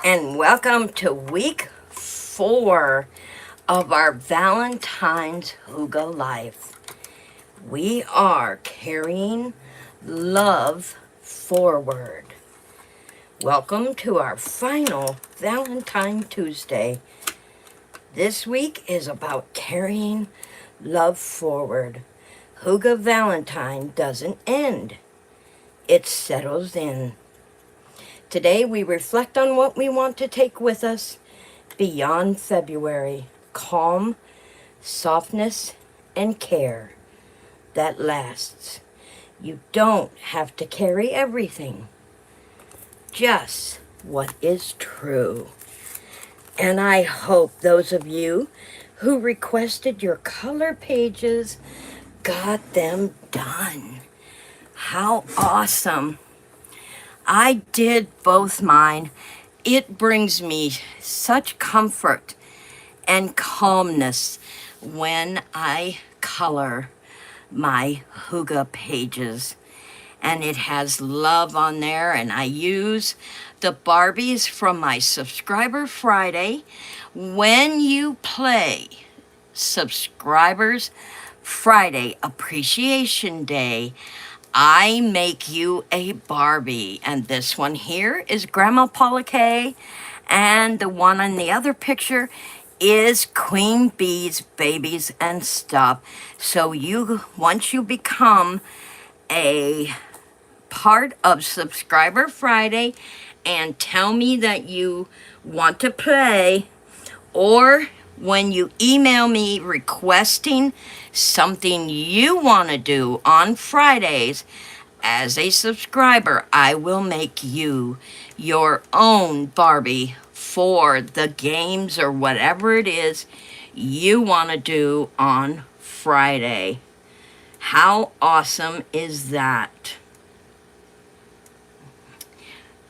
and welcome to week 4 of our Valentine's Hygge Life. We are carrying love forward. Welcome to our final Valentine Tuesday. This week is about carrying love forward. Hygge Valentine doesn't end. It settles in. Today we reflect on what we want to take with us beyond February. Calm, softness, and care that lasts. You don't have to carry everything. Just what is true. And I hope those of you who requested your color pages got them done. How awesome. I did both mine. It brings me such comfort and calmness when I color my Hygge pages. And it has love on there, and I use the Barbies from my Subscriber Friday. When you play Subscribers Friday Appreciation Day, I make you a Barbie, and this one here is Grandma Paula K, and the one in the other picture is Queen Bee's Babies and Stuff. So once you become a part of Subscriber Friday and tell me that you want to play, or when you email me requesting something you want to do on Fridays as a subscriber, I will make you your own Barbie for the games or whatever it is you want to do on Friday. How awesome is that?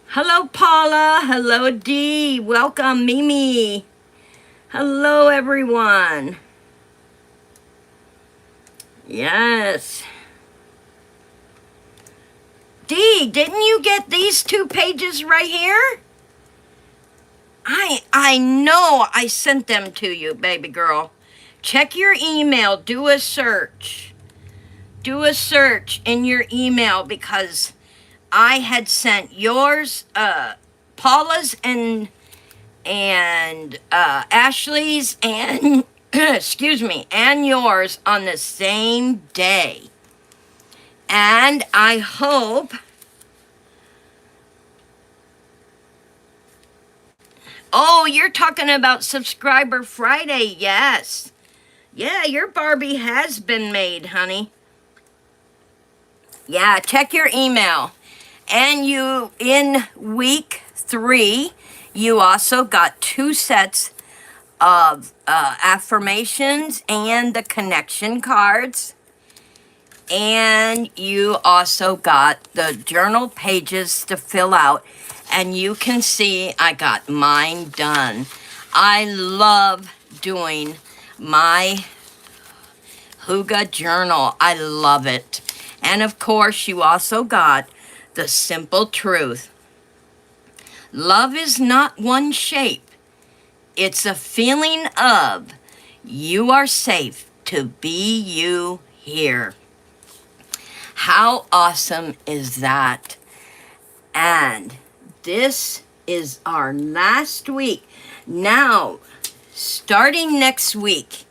Hello, Paula. Hello, Dee. Welcome, Mimi. Hello, everyone. Yes. Dee, didn't you get these 2 pages right here? I know I sent them to you, baby girl. Check your email. Do a search. Do a search in your email, because I had sent yours, Paula's and Ashley's and excuse me, and yours on the same day. And I hope, oh, you're talking about Subscriber Friday. Yes. Yeah, your Barbie has been made, honey. Yeah, check your email. And you, in week 3, you also got 2 sets of affirmations and the connection cards. And you also got the journal pages to fill out. And you can see I got mine done. I love doing my Hygge journal. I love it. And of course, you also got the simple truth. Love is not one shape. It's a feeling of you are safe to be you here. How awesome is that? And this is our last week. Now, starting next week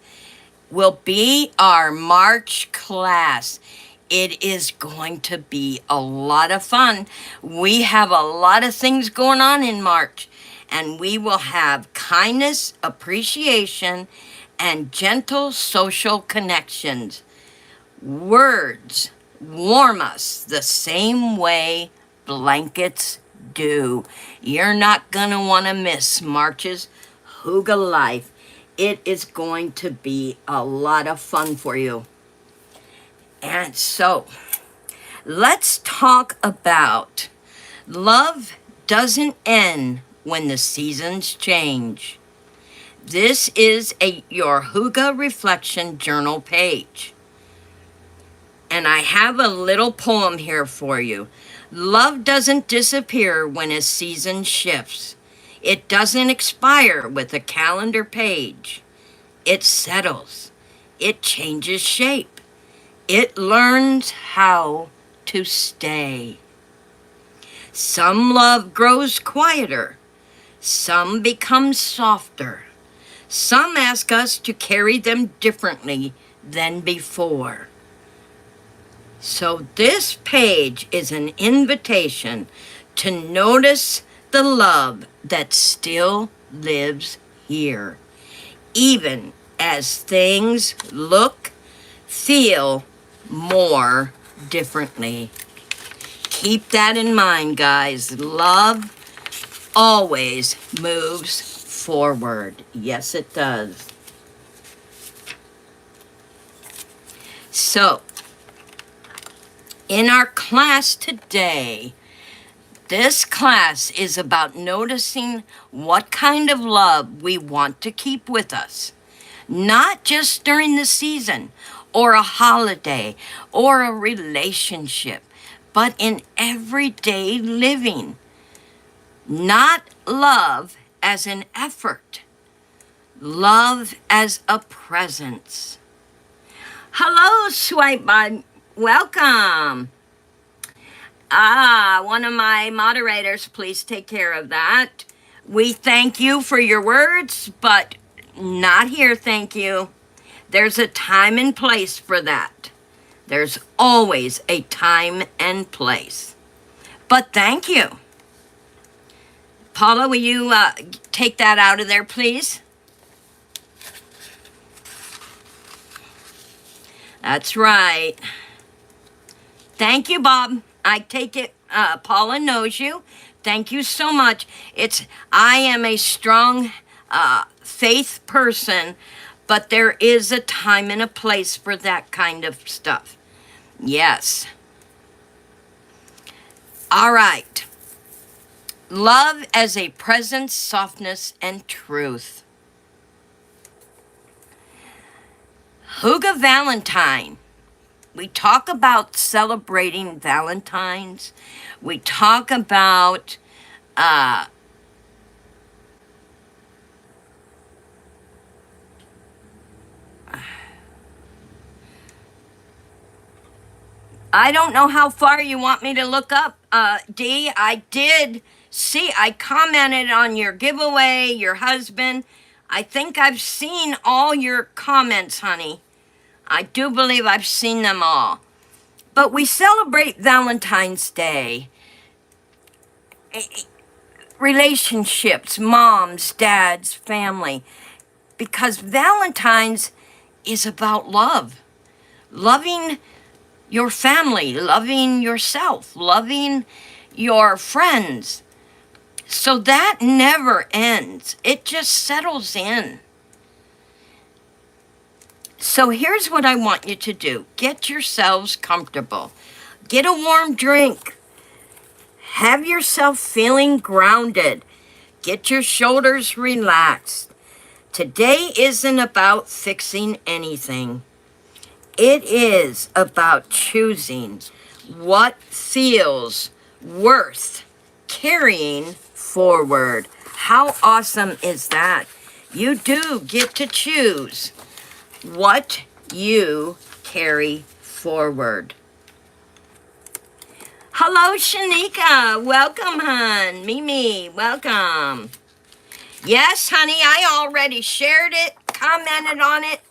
will be our March class. It is going to be a lot of fun. We have a lot of things going on in March, and we will have kindness, appreciation, and gentle social connections. Words warm us the same way blankets do. You're not going to want to miss March's Hygge Life. It is going to be a lot of fun for you. And so, let's talk about love doesn't end when the seasons change. This is your Hygge Reflection Journal page. And I have a little poem here for you. Love doesn't disappear when a season shifts. It doesn't expire with a calendar page. It settles. It changes shape. It learns how to stay. Some love grows quieter. Some become softer. Some ask us to carry them differently than before. So this page is an invitation to notice the love that still lives here, even as things look, feel more differently. Keep that in mind, guys. Love always moves forward. Yes, it does. So, in our class today, this class is about noticing what kind of love we want to keep with us. Not just during the season, or a holiday, or a relationship, but in everyday living. Not love as an effort, love as a presence. Hello, Swipe By. Welcome. One of my moderators, please take care of that. We thank you for your words, but not here, thank you. There's a time and place for that. There's always a time and place. But thank you. Paula, will you take that out of there, please? That's right. Thank you, Bob. I take it. Paula knows you. Thank you so much. I am a strong faith person, but there is a time and a place for that kind of stuff. Yes. All right. Love as a presence, softness, and truth. Hygge Valentine. We talk about celebrating Valentines. We talk about I don't know how far you want me to look up, Dee. I did see, I commented on your giveaway, your husband. I think I've seen all your comments, honey. I do believe I've seen them all. But we celebrate Valentine's Day. Relationships, moms, dads, family. Because Valentine's is about love. Loving your family, loving yourself, loving your friends. So that never ends. It just settles in. So here's what I want you to do. Get yourselves comfortable. Get a warm drink. Have yourself feeling grounded. Get your shoulders relaxed. Today isn't about fixing anything. It is about choosing what feels worth carrying forward. How awesome is that? You do get to choose what you carry forward. Hello, Shanika. Welcome, hon. Mimi, welcome. Yes, honey, I already shared it, commented on it.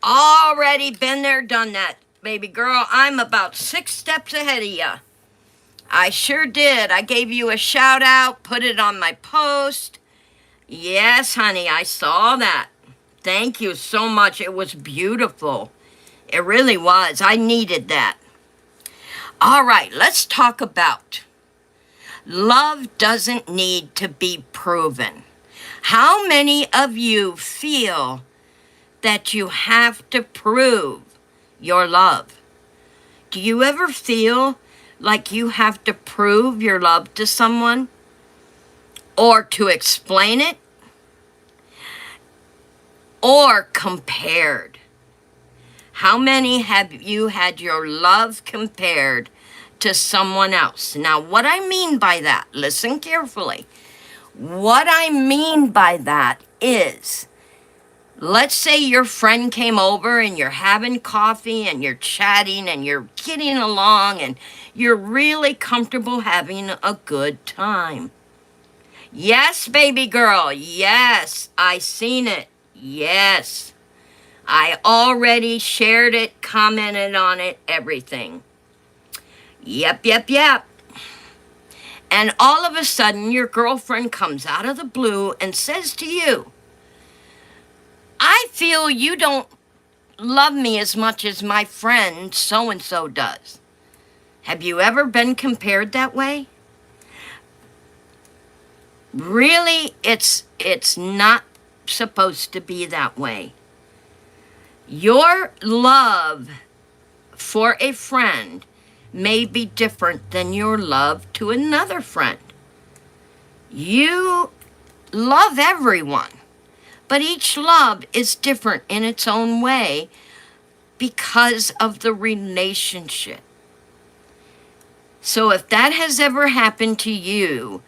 Already been there, done that, baby girl. I'm about 6 steps ahead of you. I sure did. I gave you a shout out, put it on my post. Yes, honey, I saw that. Thank you so much. It was beautiful. It really was. I needed that. All right, let's talk about love doesn't need to be proven. How many of you feel that you have to prove your love? Do you ever feel like you have to prove your love to someone or to explain it? Or compared? How many have you had your love compared to someone else? Now, what I mean by that, listen carefully. What I mean by that is, let's say your friend came over and you're having coffee and you're chatting and you're getting along and you're really comfortable having a good time. Yes, baby girl. Yes, I seen it. Yes. I already shared it, commented on it, everything. Yep. And all of a sudden, your girlfriend comes out of the blue and says to you, I feel you don't love me as much as my friend so-and-so does. Have you ever been compared that way? Really, it's not supposed to be that way. Your love for a friend may be different than your love to another friend. You love everyone, but each love is different in its own way because of the relationship. So if that has ever happened to you,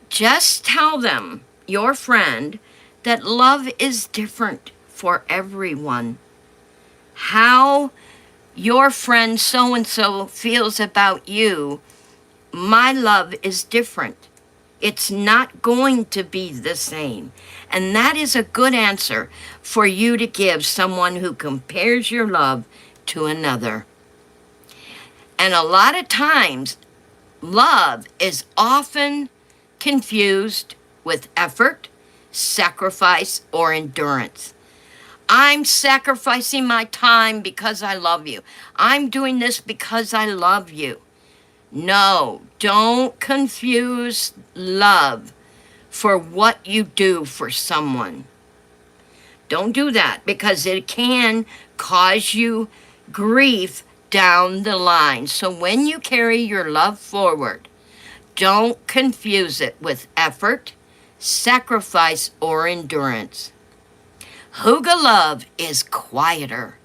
just tell them, your friend, that love is different for everyone. How your friend so-and-so feels about you, my love is different. It's not going to be the same. And that is a good answer for you to give someone who compares your love to another. And a lot of times, love is often confused with effort, sacrifice, or endurance. I'm sacrificing my time because I love you. I'm doing this because I love you. No, don't confuse love for what you do for someone. Don't do that, because it can cause you grief down the line. So when you carry your love forward, don't confuse it with effort, sacrifice, or endurance. Hygge love is quieter.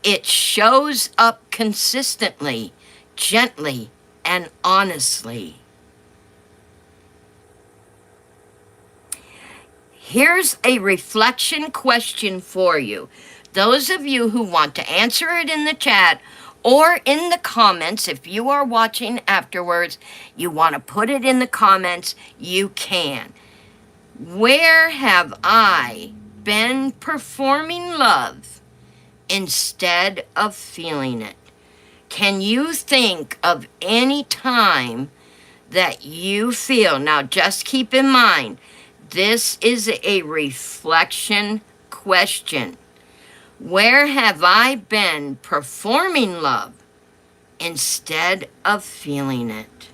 It shows up consistently, gently, and honestly. Here's a reflection question for you. Those of you who want to answer it in the chat or in the comments, if you are watching afterwards, you want to put it in the comments, you can. Where have I been performing love instead of feeling it? Can you think of any time that you feel? Now, just keep in mind, this is a reflection question. Where have I been performing love instead of feeling it?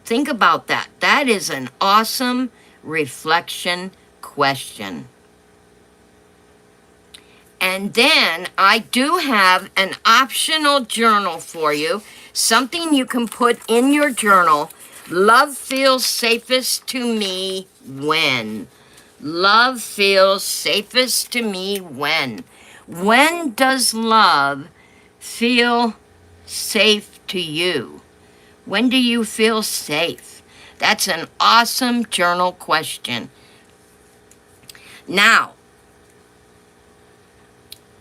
Think about that. That is an awesome reflection question. And then I do have an optional journal for you, something you can put in your journal. Love feels safest to me when. Love feels safest to me when. When does love feel safe to you? When do you feel safe? That's an awesome journal question. Now,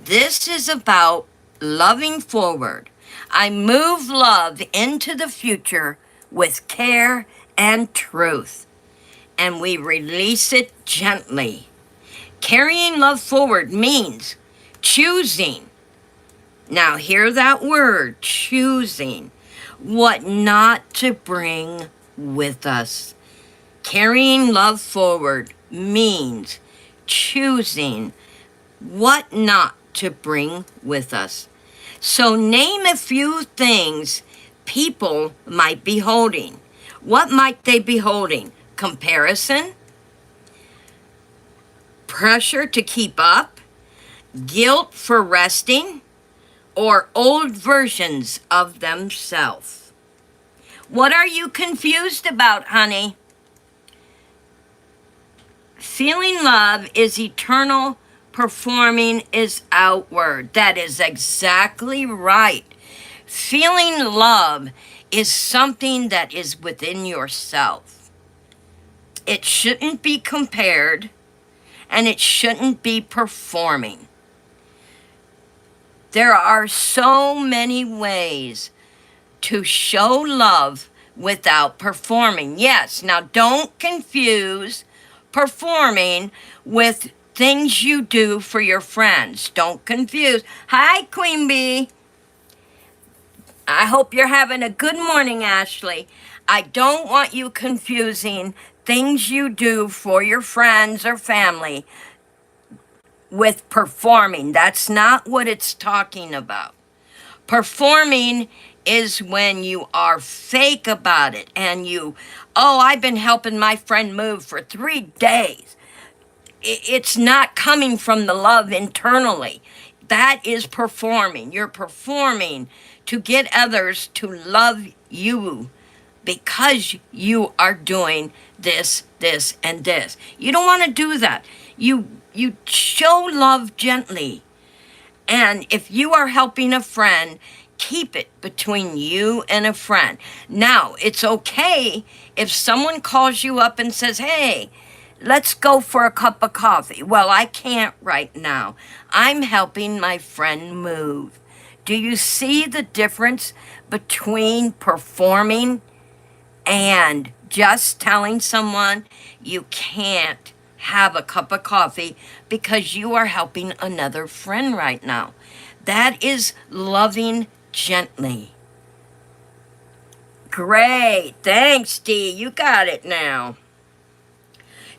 this is about loving forward. I move love into the future with care and truth, and we release it gently. Carrying love forward means choosing. Now, hear that word, choosing what not to bring with us. Carrying love forward means choosing what not to bring with us. So name a few things people might be holding. What might they be holding? Comparison, pressure to keep up, guilt for resting, or old versions of themselves. What are you confused about, honey? Feeling love is eternal, performing is outward. That is exactly right. Feeling love is something that is within yourself. It shouldn't be compared, and it shouldn't be performing. There are so many ways to show love without performing. Yes, now don't confuse performing with things you do for your friends. Don't confuse. Hi, Queen Bee. I hope you're having a good morning, Ashley. I don't want you confusing things you do for your friends or family with performing. That's not what it's talking about. Performing is when you are fake about it and I've been helping my friend move for 3 days. It's not coming from the love internally. That is performing. You're performing to get others to love you because you are doing this, and this. You don't want to do that. You show love gently. And if you are helping a friend, keep it between you and a friend. Now, it's okay if someone calls you up and says, hey, let's go for a cup of coffee. Well, I can't right now. I'm helping my friend move. Do you see the difference between performing and just telling someone you can't have a cup of coffee because you are helping another friend right now? That is loving gently. Great. Thanks, Dee. You got it now.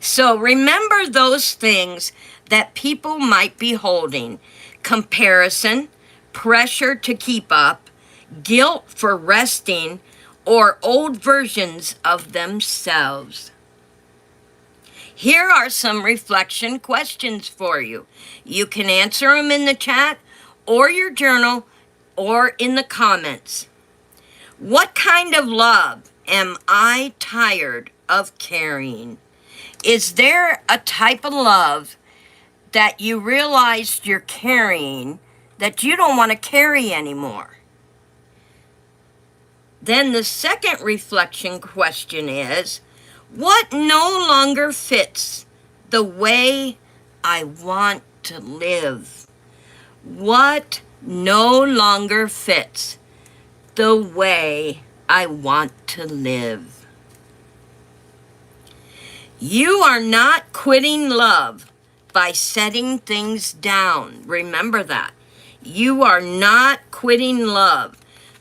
So remember those things that people might be holding: comparison, pressure to keep up, guilt for resting, or old versions of themselves. Here are some reflection questions for you. You can answer them in the chat or your journal or in the comments. What kind of love am I tired of carrying? Is there a type of love that you realized you're carrying that you don't want to carry anymore? Then the second reflection question is, what no longer fits the way I want to live? What no longer fits the way I want to live? You are not quitting love by setting things down. Remember that. You are not quitting love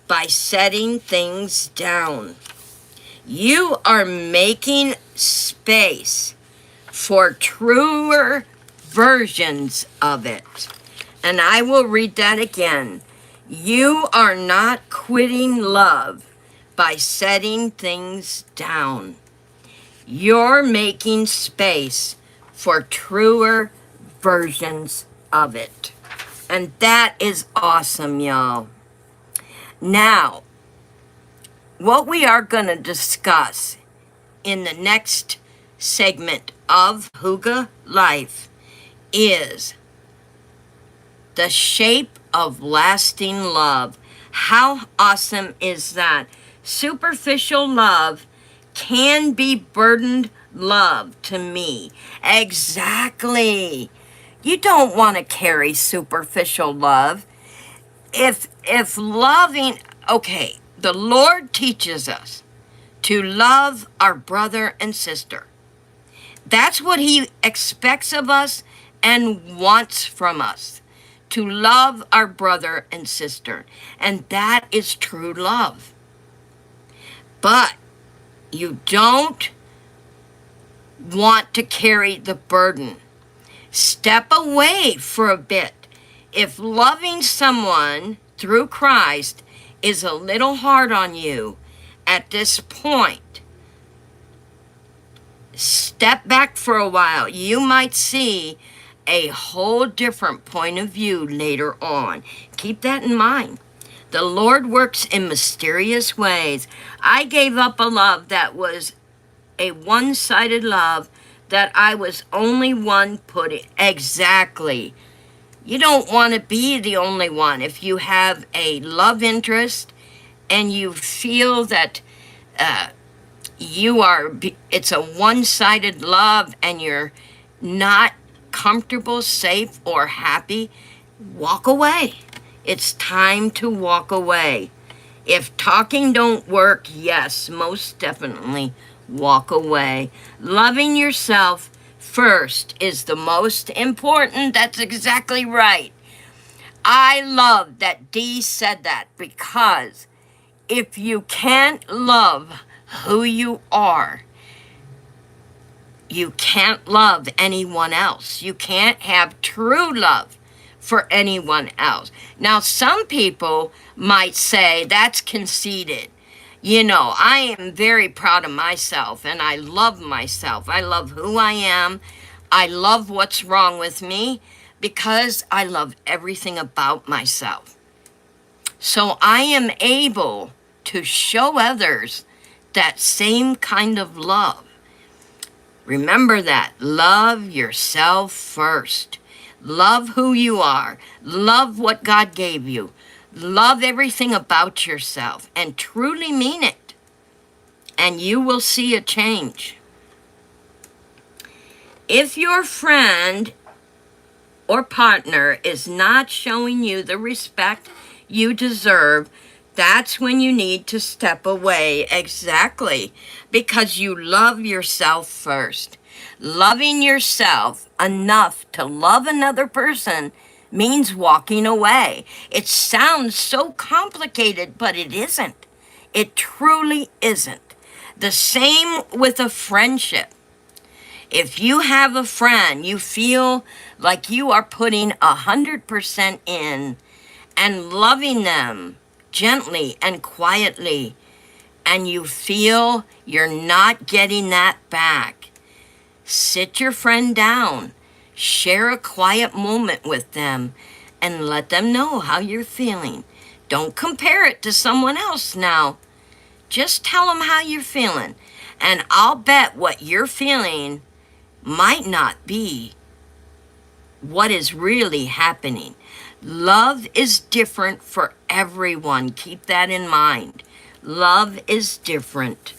by setting things down. You are making space for truer versions of it. And I will read that again. You are not quitting love by setting things down. You're making space for truer versions of it. And that is awesome, y'all. Now, what we are going to discuss in the next segment of Hygge Life is the shape of lasting love. How awesome is that? Superficial love can be burdened love to me. Exactly. You don't want to carry superficial love. If loving, okay, the Lord teaches us to love our brother and sister. That's what he expects of us and wants from us, to love our brother and sister. And that is true love. But you don't want to carry the burden. Step away for a bit. If loving someone through Christ is a little hard on you at this point, step back for a while. You might see a whole different point of view later on. Keep that in mind. The Lord works in mysterious ways. I gave up a love that was a one-sided love, that I was only one putting. Exactly. You don't want to be the only one. If you have a love interest and you feel that it's a one-sided love and you're not comfortable, safe, or happy, walk away. It's time to walk away. If talking don't work, yes, most definitely walk away. Loving yourself first is the most important. That's exactly right. I love that Dee said that, because if you can't love who you are, you can't love anyone else. You can't have true love for anyone else. Now, some people might say that's conceited. You know, I am very proud of myself, and I love myself. I love who I am. I love what's wrong with me, because I love everything about myself. So I am able to show others that same kind of love. Remember that. Love yourself first. Love who you are. Love what God gave you. Love everything about yourself, and truly mean it. And you will see a change. If your friend or partner is not showing you the respect you deserve, that's when you need to step away. Exactly. Because you love yourself first. Loving yourself enough to love another person means walking away. It sounds so complicated, but it isn't. It truly isn't. The same with a friendship. If you have a friend, you feel like you are putting 100% in and loving them gently and quietly, and you feel you're not getting that back, sit your friend down, share a quiet moment with them, and let them know how you're feeling. Don't compare it to someone else now. Just tell them how you're feeling, and I'll bet what you're feeling might not be what is really happening. Love is different for everyone. Keep that in mind. Love is different.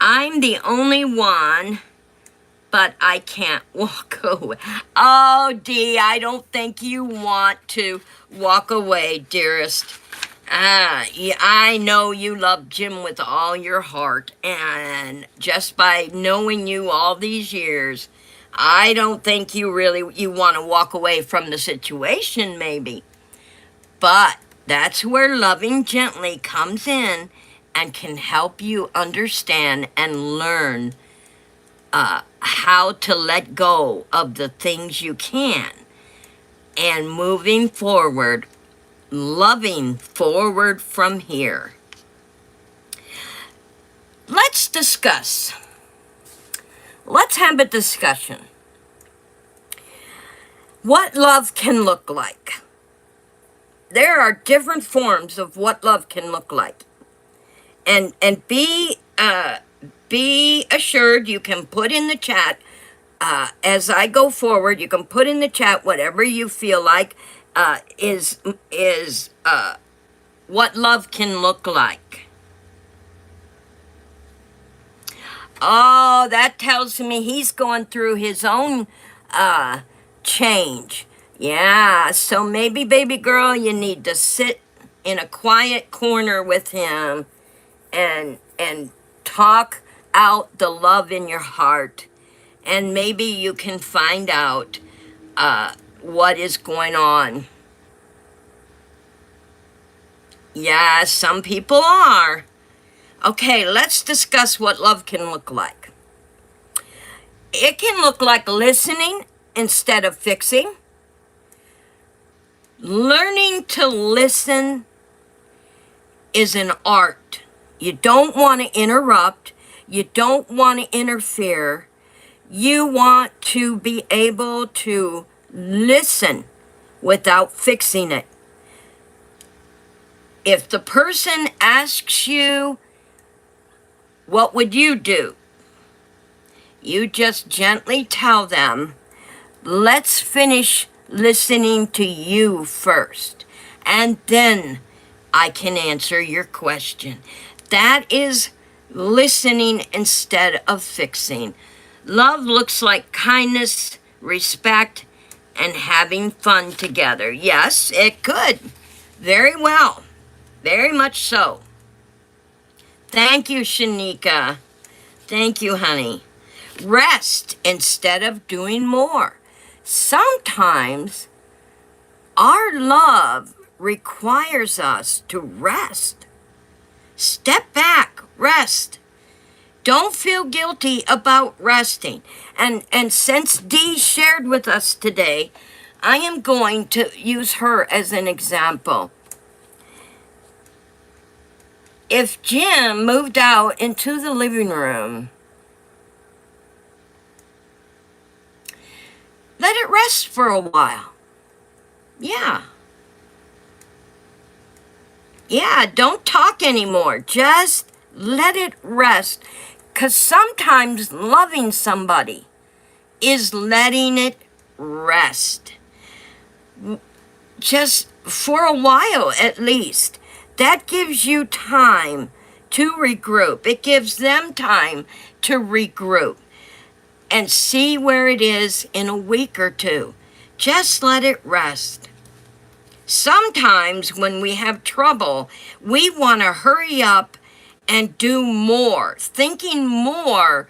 I'm the only one, but I can't walk away. Oh, Dee, I don't think you want to walk away, dearest. Yeah, I know you love Jim with all your heart, and just by knowing you all these years, I don't think you want to walk away from the situation, maybe. But that's where loving gently comes in and can help you understand and learn how to let go of the things you can, and moving forward, loving forward from here. Let's discuss. Let's have a discussion. What love can look like. There are different forms of what love can look like. And be assured, you can put in the chat, as I go forward, you can put in the chat whatever you feel like is what love can look like. Oh, that tells me he's going through his own change. Yeah, so maybe, baby girl, you need to sit in a quiet corner with him and talk out the love in your heart. And maybe you can find out what is going on. Yeah, some people are. Okay, let's discuss what love can look like. It can look like listening instead of fixing. Learning to listen is an art. You don't want to interrupt. You don't want to interfere. You want to be able to listen without fixing it. If the person asks you, what would you do? You just gently tell them, let's finish listening to you first, and then I can answer your question. That is listening instead of fixing. Love looks like kindness, respect, and having fun together. Yes, it could. Very well. Very much so. Thank you, Shanika. Thank you, honey. Rest instead of doing more. Sometimes our love requires us to rest. Step back, rest. Don't feel guilty about resting. And since Dee shared with us today, I am going to use her as an example. If Jim moved out into the living room, let it rest for a while. Yeah. Yeah, don't talk anymore. Just let it rest. Because sometimes loving somebody is letting it rest. Just for a while at least. That gives you time to regroup. It gives them time to regroup and see where it is in a week or two. Just let it rest. Sometimes when we have trouble, we want to hurry up and do more. Thinking more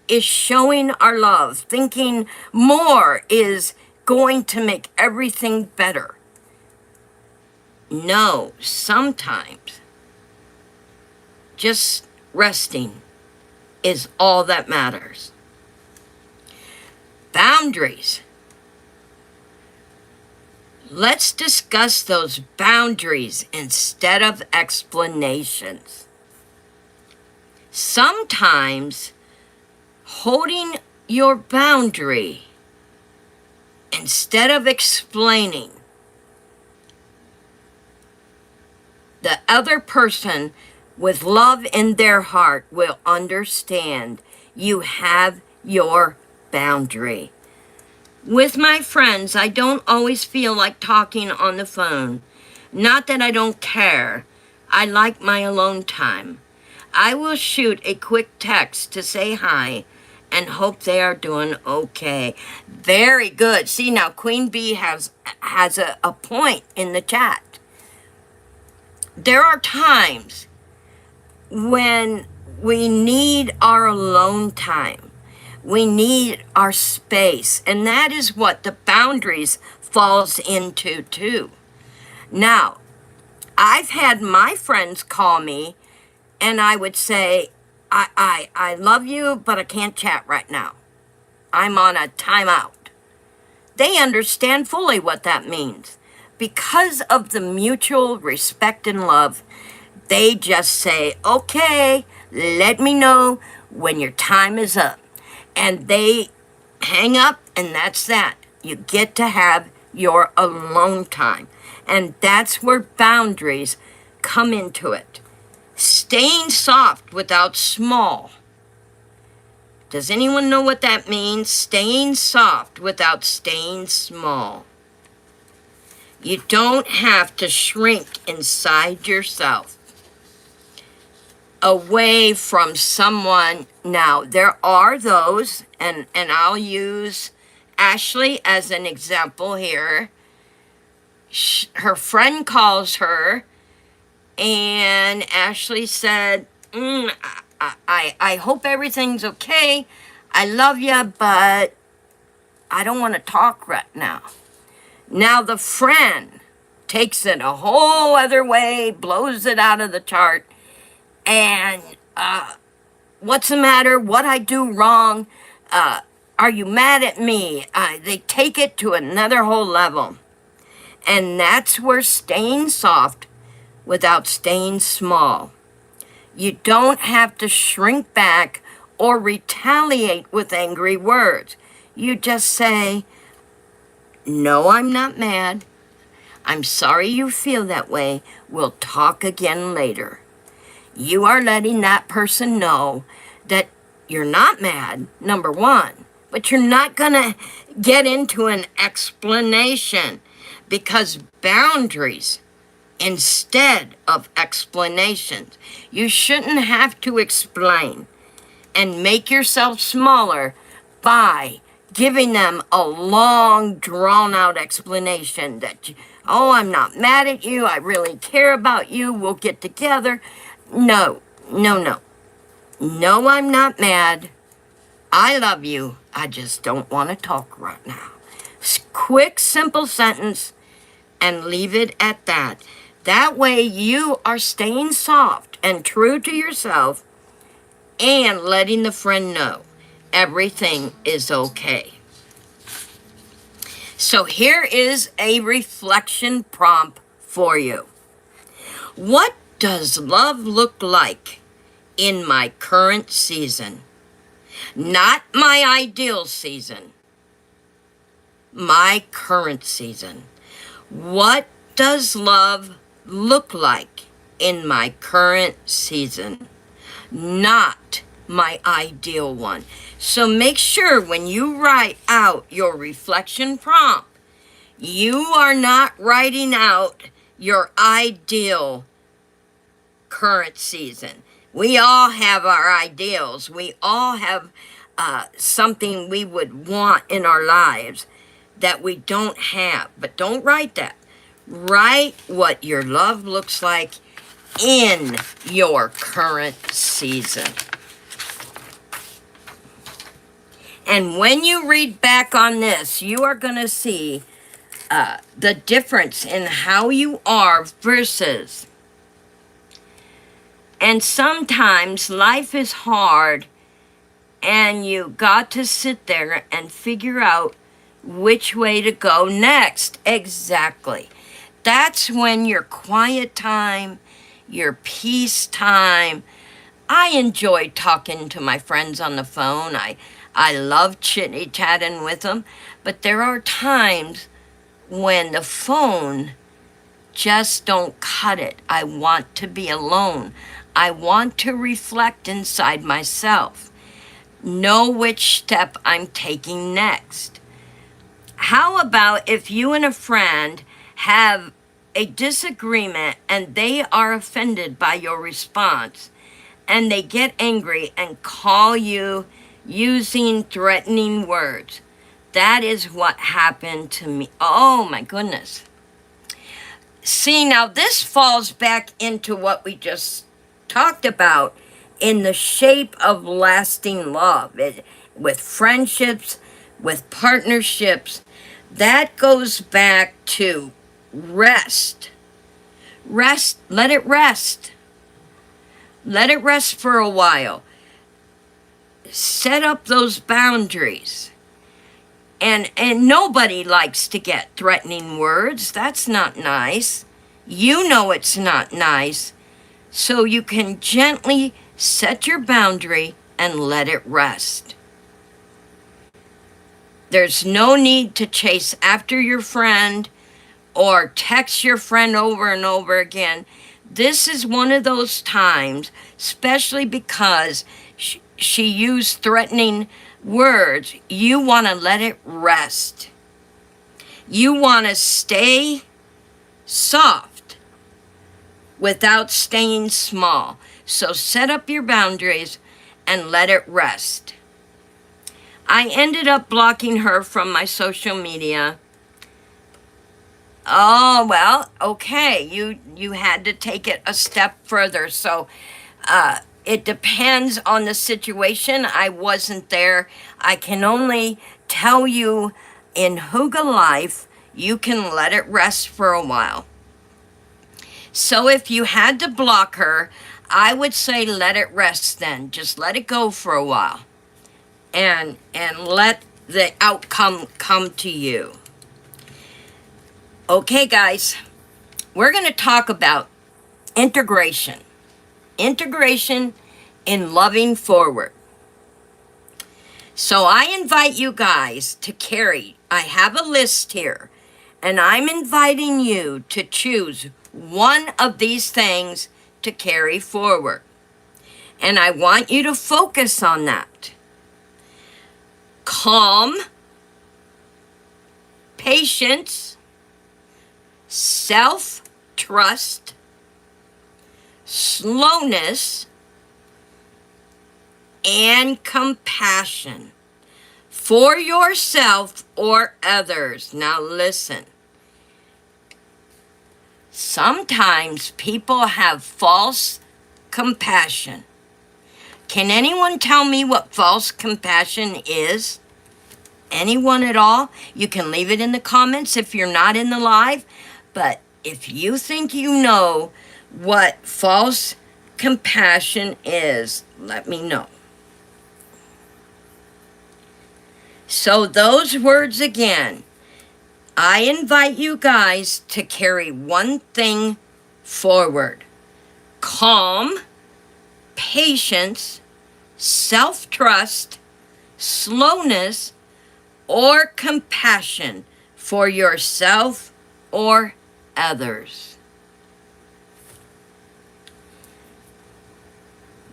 is showing our love. Thinking more is going to make everything better. No, sometimes just resting is all that matters. Boundaries. Let's discuss those boundaries instead of explanations. Sometimes holding your boundary instead of explaining, the other person with love in their heart will understand you have your boundary. With my friends, I don't always feel like talking on the phone. Not that I don't care. I like my alone time. I will shoot a quick text to say hi and hope they are doing okay. Very good. See, now Queen Bee has a point in the chat. There are times when we need our alone time. We need our space, and that is what the boundaries falls into too. Now, I've had my friends call me, and I would say, I love you, but I can't chat right now. I'm on a timeout. They understand fully what that means. Because of the mutual respect and love, they just say, okay, let me know when your time is up. And they hang up, and that's that. You get to have your alone time. And that's where boundaries come into it. Staying soft without small. Does anyone know what that means? Staying soft without staying small. You don't have to shrink inside yourself away from someone. Now, there are those, and I'll use Ashley as an example here. Her friend calls her, and Ashley said, I hope everything's okay. I love you, but I don't want to talk right now. Now the friend takes it a whole other way, blows it out of the chart, and what's the matter? What I do wrong? Are you mad at me? They take it to another whole level. And that's where staying soft without staying small. You don't have to shrink back or retaliate with angry words. You just say, no, I'm not mad. I'm sorry you feel that way. We'll talk again later. You are letting that person know that you're not mad, number one, but you're not going to get into an explanation, because boundaries instead of explanations. You shouldn't have to explain and make yourself smaller by giving them a long, drawn-out explanation that, oh, I'm not mad at you, I really care about you, we'll get together. No, no, no. No, I'm not mad. I love you. I just don't want to talk right now. Quick, simple sentence, and leave it at that. That way you are staying soft and true to yourself and letting the friend know everything is okay. So here is a reflection prompt for you. What does love look like in my current season? Not my ideal season. My current season. What does love look like in my current season? Not my ideal one. So make sure when you write out your reflection prompt, you are not writing out your ideal current season. We all have our ideals. We all have something we would want in our lives that we don't have. But don't write that. Write what your love looks like in your current season. And when you read back on this, you are going to see the difference in how you are versus. And sometimes life is hard and you got to sit there and figure out which way to go next. Exactly. That's when your quiet time, your peace time. I enjoy talking to my friends on the phone. I love chitty-chatting with them. But there are times when the phone just don't cut it. I want to be alone. I want to reflect inside myself. Know which step I'm taking next. How about if you and a friend have a disagreement and they are offended by your response and they get angry and call you using threatening words? That is what happened to me. Oh my goodness. See, now this falls back into what we just talked about in the shape of lasting love. With friendships, with partnerships, that goes back to rest. Rest, let it rest. Let it rest for a while. Set up those boundaries. And nobody likes to get threatening words. That's not nice. You know it's not nice. So you can gently set your boundary and let it rest. There's no need to chase after your friend or text your friend over and over again. This is one of those times, especially because she used threatening words, you want to let it rest. You want to stay soft without staying small. So set up your boundaries and let it rest. I ended up blocking her from my social media. Oh, well, okay. You had to take it a step further. So it depends on the situation. I wasn't there. I can only tell you in Hygge life, you can let it rest for a while. So if you had to block her, I would say let it rest then. Just let it go for a while. And let the outcome come to you. Okay, guys, we're going to talk about integration. Integration in loving forward. So I invite you guys to carry, I have a list here, and I'm inviting you to choose one of these things to carry forward. And I want you to focus on that. Calm, patience, self-trust, self-trust, slowness, and compassion for yourself or others. Now listen. Sometimes people have false compassion. Can anyone tell me what false compassion is? Anyone at all? You can leave it in the comments if you're not in the live. But if you think you know what false compassion is, let me know. So those words again, I invite you guys to carry one thing forward. Calm, patience, self-trust, slowness, or compassion for yourself or others.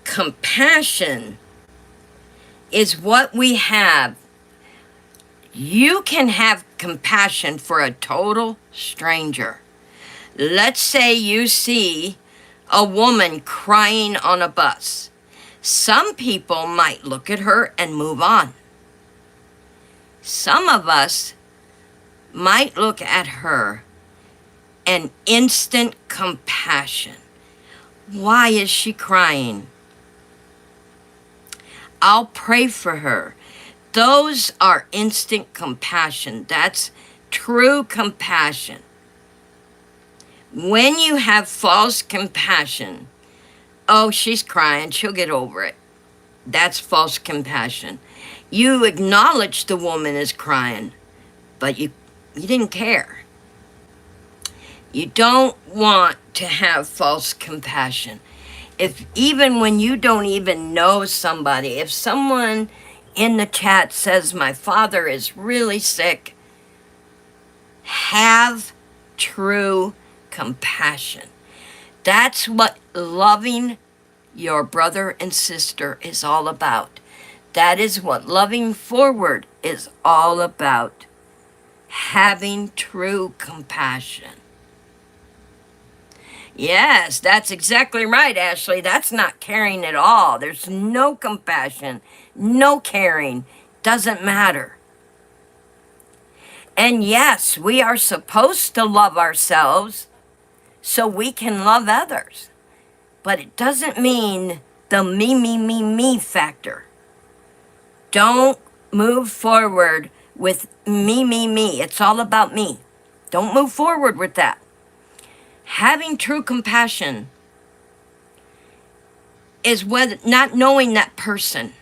Compassion is what we have. You can have compassion for a total stranger. Let's say you see a woman crying on a bus. Some people might look at her and move on. Some of us might look at her and instant compassion. Why is she crying? I'll pray for her. Those are instant compassion. That's true compassion. When you have false compassion, oh, she's crying, she'll get over it. That's false compassion. You acknowledge the woman is crying, but you didn't care. You don't want to have false compassion. If even when you don't even know somebody, if someone in the chat says, my father is really sick, have true compassion. That's what loving your brother and sister is all about. That is what loving forward is all about. Having true compassion. Yes, that's exactly right, Ashley. That's not caring at all. There's no compassion, no caring. Doesn't matter. And yes, we are supposed to love ourselves so we can love others. But it doesn't mean the me factor. Don't move forward with me. It's all about me. Don't move forward with that. Having true compassion is whether not knowing that person,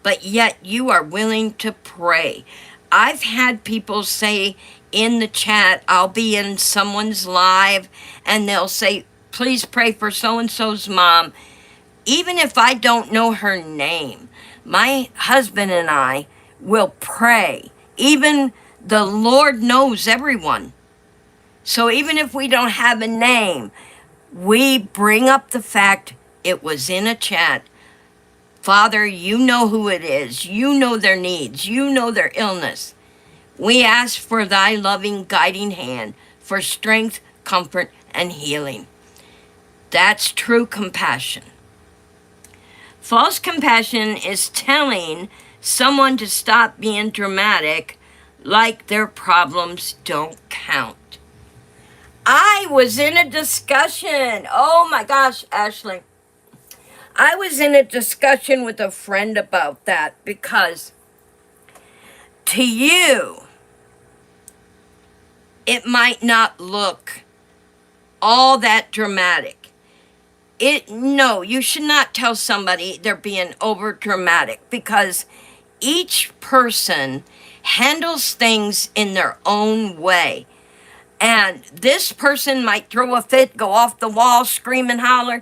but yet you are willing to pray. I've had people say in the chat, I'll be in someone's live, and they'll say, please pray for so-and-so's mom. Even if I don't know her name, my husband and I will pray. Even the Lord knows everyone. So even if we don't have a name, we bring up the fact it was in a chat. Father, you know who it is. You know their needs. You know their illness. We ask for thy loving guiding hand for strength, comfort, and healing. That's true compassion. False compassion is telling someone to stop being dramatic, like their problems don't count. I was in a discussion. Oh my gosh, Ashley. I was in a discussion with a friend about that because to you, it might not look all that dramatic. No, you should not tell somebody they're being over dramatic because each person handles things in their own way. And this person might throw a fit, go off the wall, scream and holler.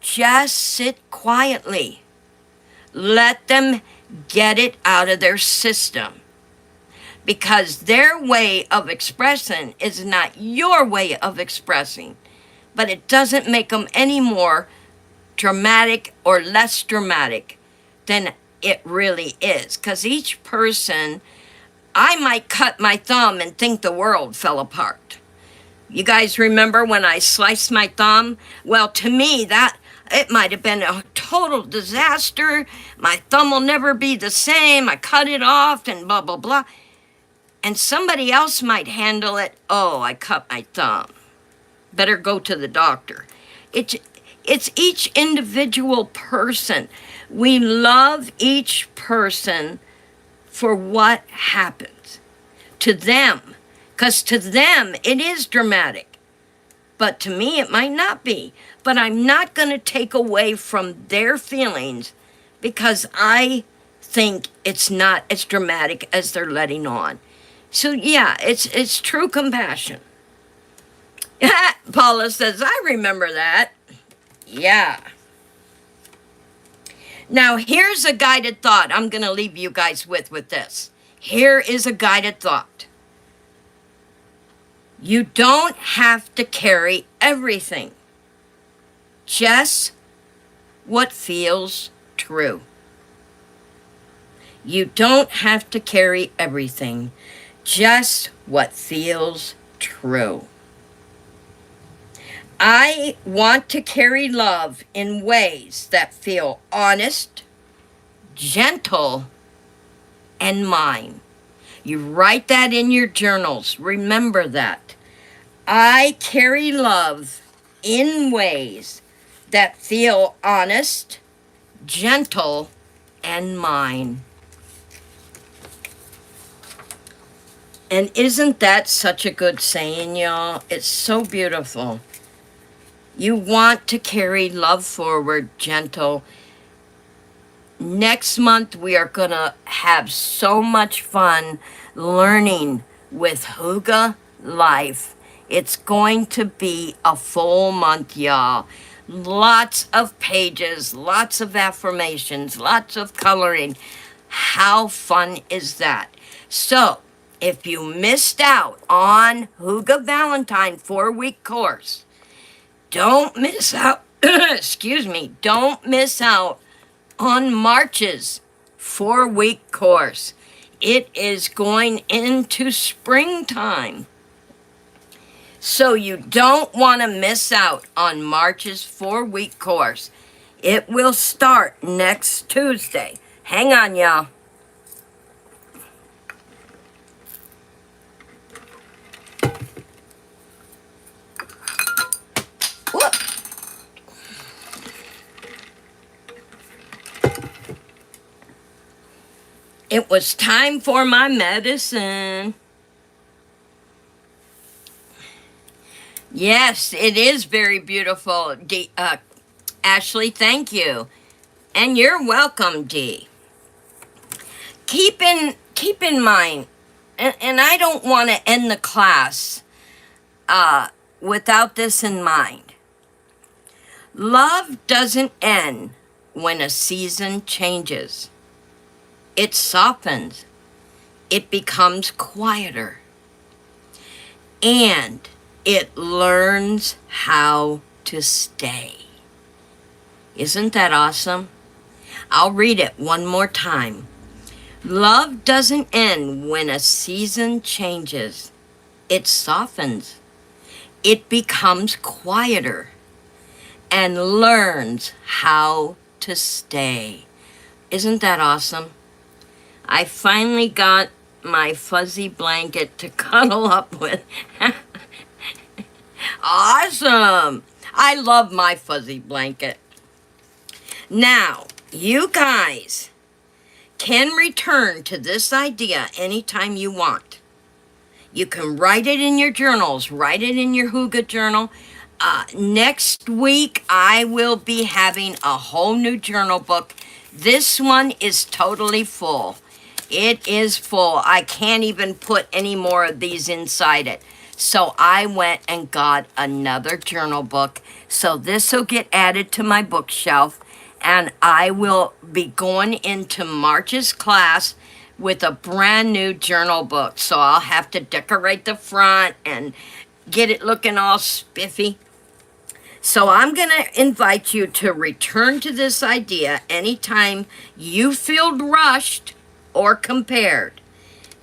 Just sit quietly. Let them get it out of their system. Because their way of expressing is not your way of expressing. But it doesn't make them any more dramatic or less dramatic than it really is. Because each person, I might cut my thumb and think the world fell apart. You guys remember when I sliced my thumb? Well, to me, that it might have been a total disaster. My thumb will never be the same. I cut it off and blah, blah, blah. And somebody else might handle it. Oh, I cut my thumb. Better go to the doctor. It's each individual person. We love each person for what happens to them. Because to them, it is dramatic. But to me, it might not be. But I'm not going to take away from their feelings because I think it's not as dramatic as they're letting on. So yeah, it's true compassion. Paula says, I remember that. Yeah. Now, here's a guided thought I'm going to leave you guys with this. Here is a guided thought. You don't have to carry everything. Just what feels true. You don't have to carry everything. Just what feels true. I want to carry love in ways that feel honest, gentle, and mine. You write that in your journals. Remember that. I carry love in ways that feel honest, gentle, and mine. And isn't that such a good saying, y'all? It's so beautiful. You want to carry love forward, gentle. Next month, we are going to have so much fun learning with Hygge Life. It's going to be a full month, y'all. Lots of pages, lots of affirmations, lots of coloring. How fun is that? So, if you missed out on Hygge Valentine 4-week course, don't miss out, excuse me, don't miss out on March's 4-week course. It is going into springtime. So you don't want to miss out on March's 4-week course. It will start next Tuesday. Hang on, y'all. Whoop. It was time for my medicine. Yes, it is very beautiful, D. Ashley, thank you. And you're welcome, Dee. Keep in mind, and I don't want to end the class without this in mind. Love doesn't end when a season changes. It softens. It becomes quieter. And it learns how to stay. Isn't that awesome? I'll read it one more time. Love doesn't end when a season changes. It softens. It becomes quieter and learns how to stay. Isn't that awesome? I finally got my fuzzy blanket to cuddle up with. Awesome! I love my fuzzy blanket. Now, you guys can return to this idea anytime you want. You can write it in your journals. Write it in your Hygge journal. Next week, I will be having a whole new journal book. This one is totally full. It is full. I can't even put any more of these inside it. So I went and got another journal book. So this will get added to my bookshelf. And I will be going into March's class with a brand new journal book. So I'll have to decorate the front and get it looking all spiffy. So I'm going to invite you to return to this idea anytime you feel rushed or compared.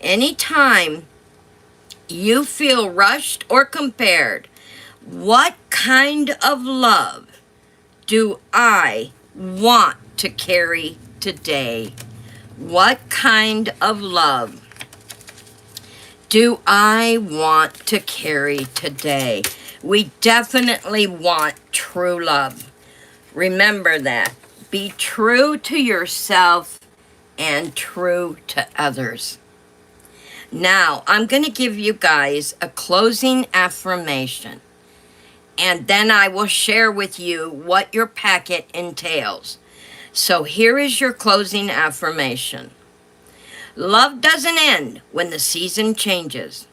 Anytime you feel rushed or compared, what kind of love do I want to carry today? What kind of love do I want to carry today? We definitely want true love. Remember that. Be true to yourself and true to others. Now, I'm going to give you guys a closing affirmation, and then I will share with you what your packet entails. So here is your closing affirmation. Love doesn't end when the season changes.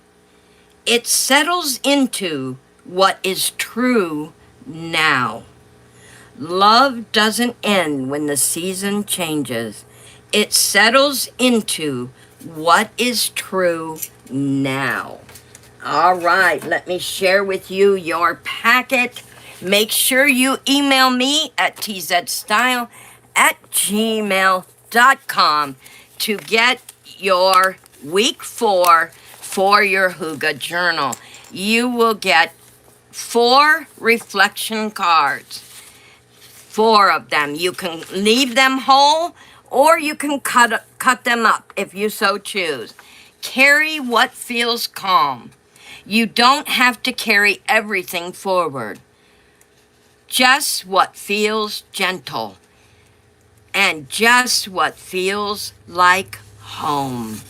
It settles into what is true now. Love doesn't end when the season changes. It settles into what is true now. All right, let me share with you your packet. Make sure you email me at tzstyle@gmail.com to get your week 4 for your Hygge journal. You will get 4 reflection cards. 4 of them. You can leave them whole, or you can cut them up if you so choose. Carry what feels calm. You don't have to carry everything forward. Just what feels gentle. And just what feels like home.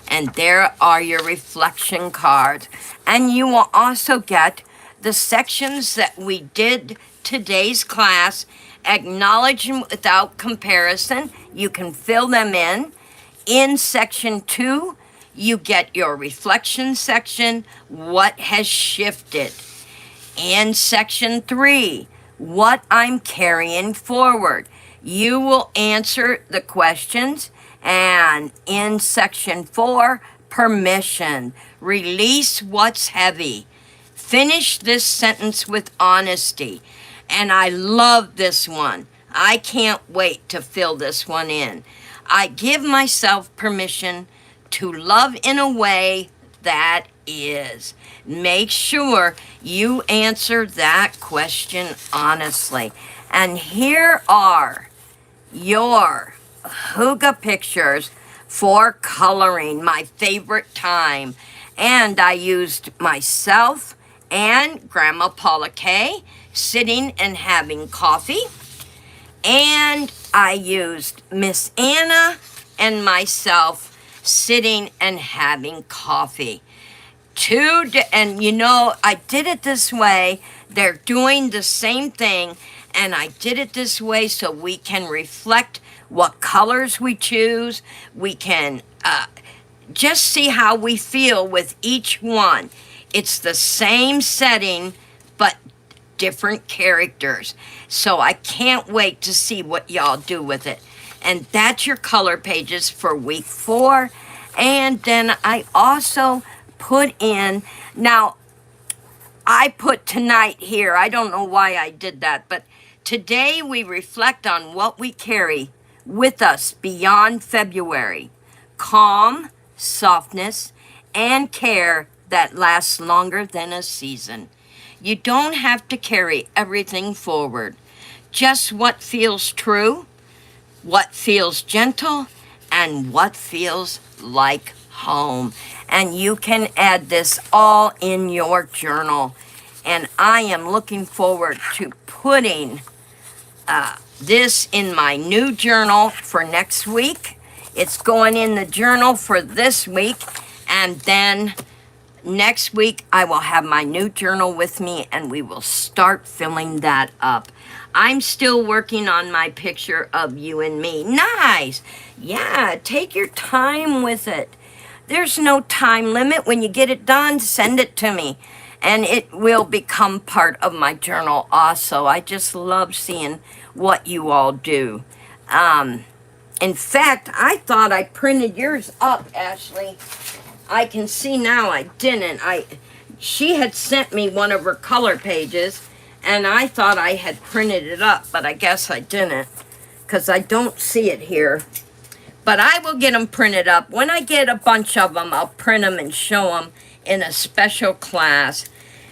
And there are your reflection cards. And you will also get the sections that we did today's class, acknowledging without comparison. You can fill them in. In section 2, you get your reflection section, what has shifted. In section 3, what I'm carrying forward. You will answer the questions. And in section 4, permission. Release what's heavy. Finish this sentence with honesty. And I love this one. I can't wait to fill this one in. I give myself permission to love in a way that is. Make sure you answer that question honestly. And here are your Hygge pictures for coloring, my favorite time. And I used myself and Grandma Paula Kay sitting and having coffee. And I used Miss Anna and myself sitting and having coffee. And you know, I did it this way. They're doing the same thing, and I did it this way so we can reflect what colors we choose. We can just see how we feel with each one. It's the same setting, but different characters. So I can't wait to see what y'all do with it. And that's your color pages for week 4. And then I also put in, now I put tonight here. I don't know why I did that, but today we reflect on what we carry with us beyond February. Calm, softness, and care that lasts longer than a season. You don't have to carry everything forward. Just what feels true, what feels gentle, and what feels like home. And you can add this all in your journal. And I am looking forward to putting this in my new journal for next week. It's going in the journal for this week, and then next week I will have my new journal with me and we will start filling that up. I'm still working on my picture of you and me. Nice. Yeah, take your time with it. There's no time limit. When you get it done, send it to me. And it will become part of my journal also. I just love seeing what you all do. In fact, I thought I printed yours up, Ashley. I can see now I didn't. She had sent me one of her color pages, and I thought I had printed it up, but I guess I didn't, because I don't see it here. But I will get them printed up. When I get a bunch of them, I'll print them and show them in a special class.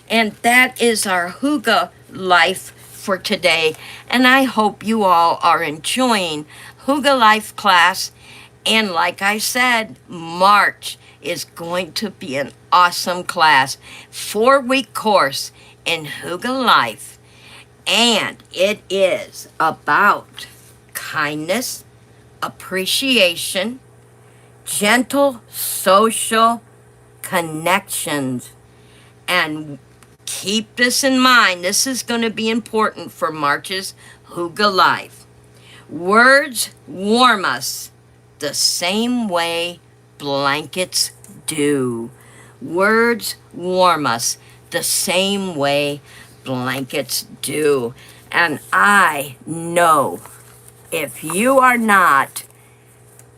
And that is our Hygge Life for today. And I hope you all are enjoying Hygge Life class. And like I said, March is going to be an awesome class. 4-week course in Hygge Life. And it is about kindness, appreciation, gentle social connections. And keep this in mind. This is going to be important for March's Hygge Life. Words warm us the same way blankets do. Words warm us the same way blankets do. And I know if you are not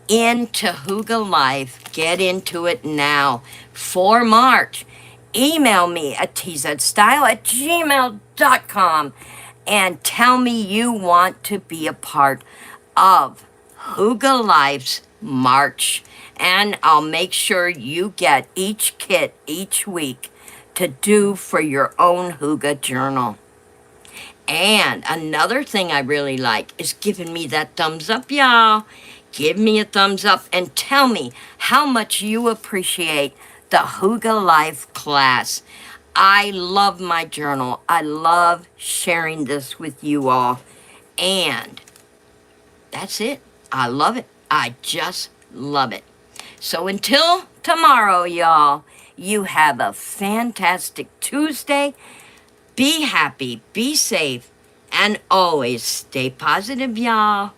into Hygge Life, get into it now. For March, email me at tzedstyle@gmail.com and tell me you want to be a part of Hygge Life's March. And I'll make sure you get each kit each week to do for your own Hygge journal. And another thing I really like is giving me that thumbs up, y'all. Give me a thumbs up and tell me how much you appreciate the Hygge Life class. I love my journal. I love sharing this with you all. And that's it. I love it. I just love it. So until tomorrow, y'all, you have a fantastic Tuesday. Be happy, be safe, and always stay positive, y'all.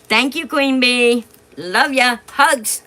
Thank you, Queen Bee. Love ya. Hugs.